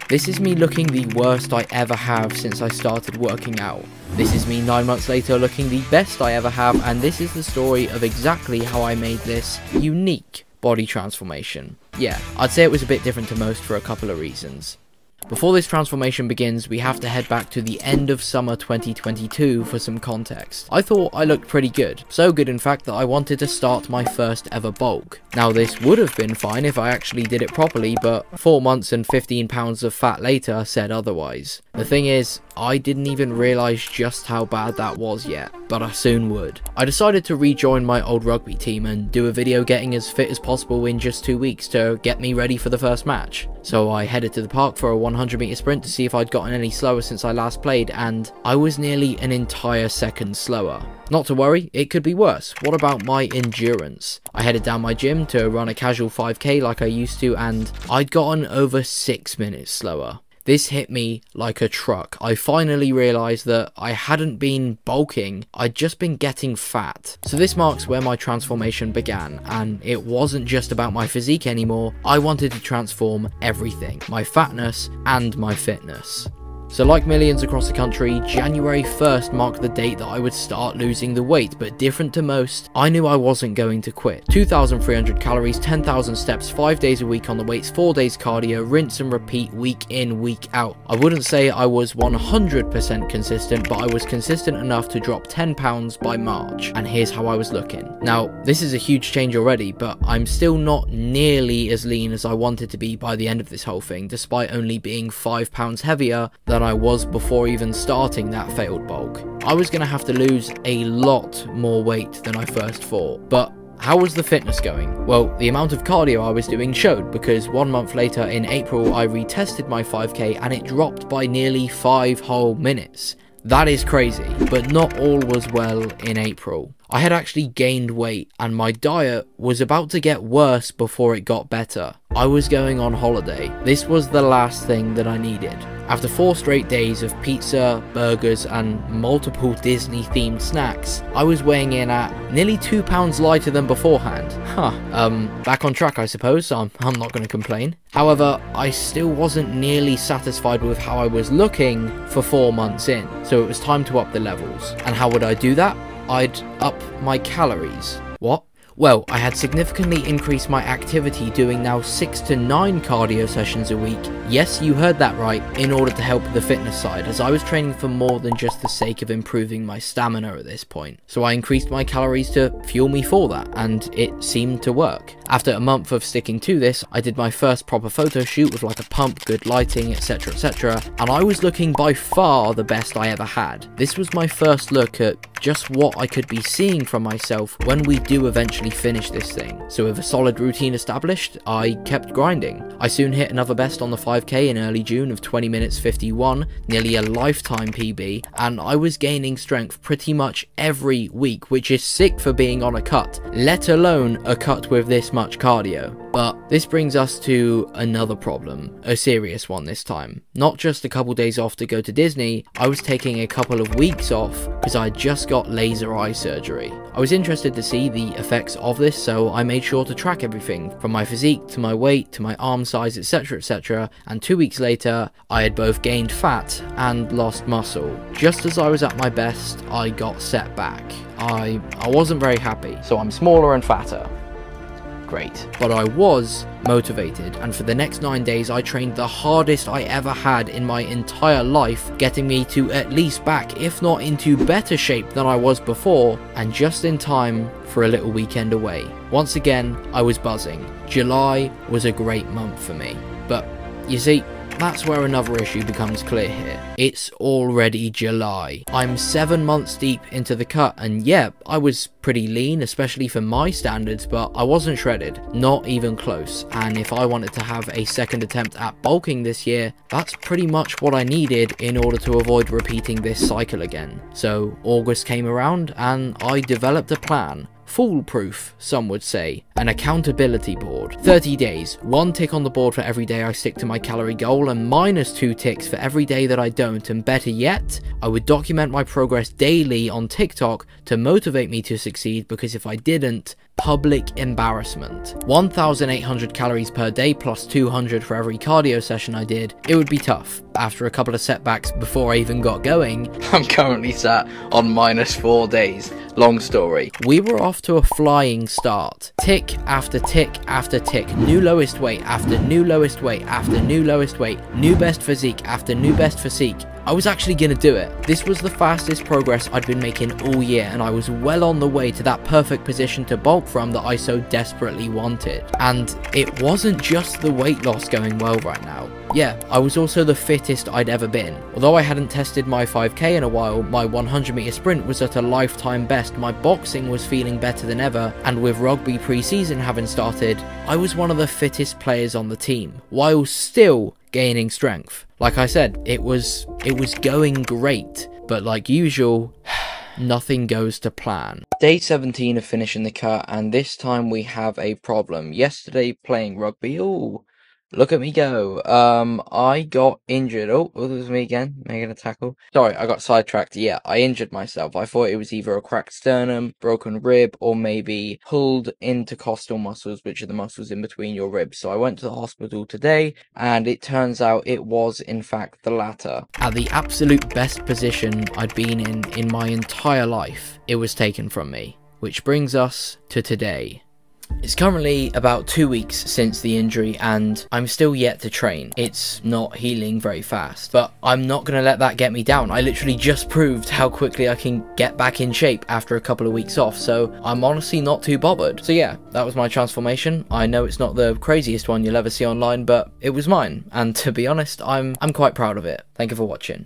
This is me looking the worst I ever have since I started working out. This is me 9 months later looking the best I ever have, and this is the story of exactly how I made this unique body transformation. Yeah, I'd say it was a bit different to most for a couple of reasons. Before this transformation begins, we have to head back to the end of summer 2022 for some context. I thought I looked pretty good, so good in fact that I wanted to start my first ever bulk. Now this would have been fine if I actually did it properly, but 4 months and 15 pounds of fat later said otherwise. The thing is, I didn't even realise just how bad that was yet, but I soon would. I decided to rejoin my old rugby team and do a video getting as fit as possible in just 2 weeks to get me ready for the first match. So I headed to the park for a 100-metre sprint to see if I'd gotten any slower since I last played, and I was nearly an entire second slower. Not to worry, it could be worse. What about my endurance? I headed down my gym to run a casual 5k like I used to, and I'd gotten over 6 minutes slower. This hit me like a truck. I finally realised that I hadn't been bulking, I'd just been getting fat. So this marks where my transformation began, and it wasn't just about my physique anymore. I wanted to transform everything, my fatness and my fitness. So like millions across the country, January 1st marked the date that I would start losing the weight, but different to most, I knew I wasn't going to quit. 2,300 calories, 10,000 steps, 5 days a week on the weights, 4 days cardio, rinse and repeat week in, week out. I wouldn't say I was 100% consistent, but I was consistent enough to drop 10 pounds by March, and here's how I was looking. Now, this is a huge change already, but I'm still not nearly as lean as I wanted to be by the end of this whole thing, despite only being 5 pounds heavier than I was before even starting that failed bulk. I was going to have to lose a lot more weight than I first thought, but how was the fitness going? Well, the amount of cardio I was doing showed, because 1 month later in April I retested my 5k and it dropped by nearly 5 whole minutes. That is crazy, but not all was well in April. I had actually gained weight and my diet was about to get worse before it got better. I was going on holiday. This was the last thing that I needed. After 4 straight days of pizza, burgers and multiple Disney themed snacks, I was weighing in at nearly 2 pounds lighter than beforehand. Back on track I suppose, I'm not going to complain. However, I still wasn't nearly satisfied with how I was looking for 4 months in, so it was time to up the levels. And how would I do that? I'd up my calories. What? Well, I had significantly increased my activity, doing now 6 to 9 cardio sessions a week. Yes, you heard that right, in order to help the fitness side, as I was training for more than just the sake of improving my stamina at this point. So I increased my calories to fuel me for that, and it seemed to work. After a month of sticking to this, I did my first proper photo shoot with like a pump, good lighting, etc, and I was looking by far the best I ever had. This was my first look at just what I could be seeing from myself when we do eventually finish this thing. So with a solid routine established, I kept grinding. I soon hit another best on the 5k in early June of 20 minutes 51, nearly a lifetime PB, and I was gaining strength pretty much every week, which is sick for being on a cut, let alone a cut with this much cardio. But this brings us to another problem, a serious one this time. Not just a couple days off to go to Disney, I was taking a couple of weeks off because I just got laser eye surgery. I was interested to see the effects of this, so I made sure to track everything, from my physique to my weight to my arm size, etc, and 2 weeks later, I had both gained fat and lost muscle. Just as I was at my best, I got set back. I wasn't very happy, so I'm smaller and fatter. Great. But I was motivated, and for the next 9 days I trained the hardest I ever had in my entire life, getting me to at least back, if not into better shape than I was before, and just in time for a little weekend away. Once again, I was buzzing. July was a great month for me. But you see, that's where another issue becomes clear here. It's already July. I'm 7 months deep into the cut, and yeah, I was pretty lean, especially for my standards, but I wasn't shredded, not even close. And if I wanted to have a second attempt at bulking this year, that's pretty much what I needed in order to avoid repeating this cycle again. So August came around and I developed a plan. Foolproof, some would say. An accountability board. 30 days, 1 tick on the board for every day I stick to my calorie goal, and minus 2 ticks for every day that I don't, and better yet, I would document my progress daily on TikTok to motivate me to succeed, because if I didn't, public embarrassment. 1,800 calories per day plus 200 for every cardio session I did. It would be tough. After a couple of setbacks before I even got going, I'm currently sat on -4 days. Long story. We were off to a flying start. Tick after tick after tick. New lowest weight after new lowest weight after new lowest weight. New best physique after new best physique. I was actually gonna do it. This was the fastest progress I'd been making all year, and I was well on the way to that perfect position to bulk from that I so desperately wanted. And it wasn't just the weight loss going well right now. Yeah, I was also the fittest I'd ever been. Although I hadn't tested my 5k in a while, my 100-meter sprint was at a lifetime best, my boxing was feeling better than ever, and with rugby pre-season having started, I was one of the fittest players on the team, while still gaining strength. Like I said, it was going great, but like usual, nothing goes to plan. Day 17 of finishing the cut, and this time we have a problem. Yesterday playing rugby, ooh, look at me go. I got injured. Oh, it was me again, making a tackle. Sorry, I got sidetracked. Yeah, I injured myself. I thought it was either a cracked sternum, broken rib, or maybe pulled intercostal muscles, which are the muscles in between your ribs. So I went to the hospital today, and it turns out it was, in fact, the latter. At the absolute best position I'd been in my entire life, it was taken from me. Which brings us to today. It's currently about 2 weeks since the injury and I'm still yet to train. It's not healing very fast, but I'm not going to let that get me down. I literally just proved how quickly I can get back in shape after a couple of weeks off, so I'm honestly not too bothered. So yeah, that was my transformation. I know it's not the craziest one you'll ever see online, but it was mine, and to be honest, I'm quite proud of it. Thank you for watching.